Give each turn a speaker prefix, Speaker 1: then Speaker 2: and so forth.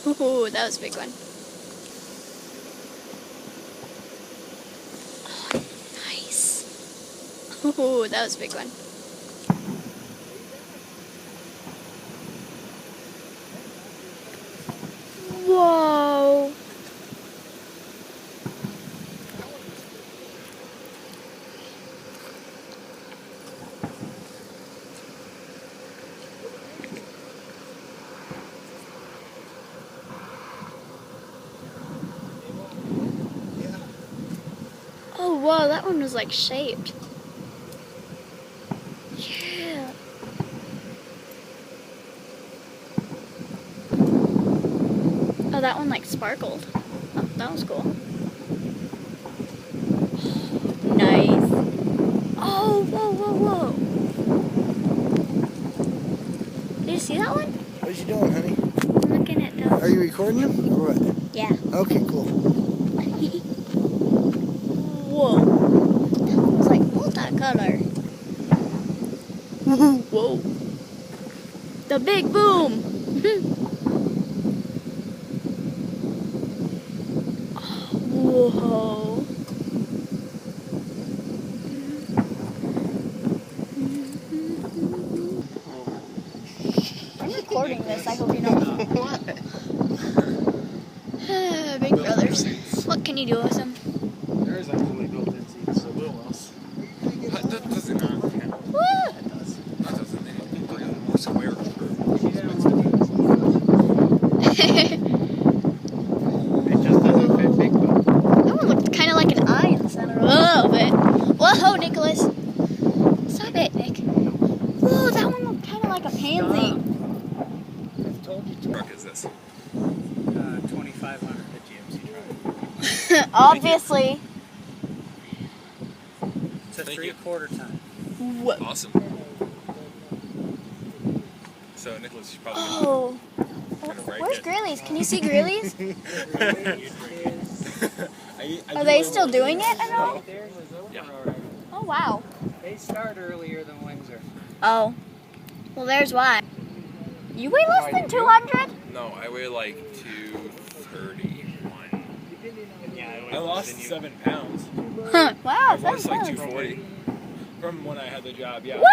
Speaker 1: Ooh, that was a big one. Oh, nice. Ooh, that was a big one. Whoa. Oh, whoa, that one was like shaped. Yeah. Oh, that one like sparkled. Oh, that was cool. Nice. Oh, whoa, whoa, whoa. Did you see that one?
Speaker 2: What you doing, honey?
Speaker 1: I'm looking at those.
Speaker 2: Are you recording them or what?
Speaker 1: Yeah.
Speaker 2: Okay, cool.
Speaker 1: Whoa. That one was like multicolor. Whoa. The big boom. Whoa. I'm recording this, I hope you know.
Speaker 2: What?
Speaker 1: Big brothers. What can you do with them?
Speaker 3: There is actually built-in seats, so little else.
Speaker 4: That does it not count.
Speaker 1: Woo!
Speaker 3: That does.
Speaker 4: That doesn't need to put in more square for
Speaker 3: It just doesn't fit big though.
Speaker 1: That one looked kind of like an eye in the center a little bit. Whoa, Nicholas. Stop it, Nick. Whoa, that one looked kind of like a pansy.
Speaker 3: I've told you to.
Speaker 4: truck is this?
Speaker 3: 2500 at GMC truck.
Speaker 1: Obviously.
Speaker 3: It's a
Speaker 4: Thank you.
Speaker 3: 3/4 ton.
Speaker 1: Whoa.
Speaker 4: Awesome. So Nicholas, you probably
Speaker 1: Oh.
Speaker 4: gonna break
Speaker 1: Where's
Speaker 4: it.
Speaker 1: Greeley's? Can you see Greeley's?
Speaker 4: I
Speaker 1: Are they still doing it at all?
Speaker 3: Theirs is over
Speaker 4: Yeah.
Speaker 3: already.
Speaker 1: Oh, wow.
Speaker 3: They start earlier than Windsor.
Speaker 1: Oh. Well, there's why. You weigh less than 200?
Speaker 4: No, I weigh like 231.
Speaker 3: Yeah,
Speaker 4: I lost 7 pounds.
Speaker 1: Huh. Wow,
Speaker 4: I was like
Speaker 1: that's
Speaker 4: 240 from when I had the job. Yeah.
Speaker 1: Woo!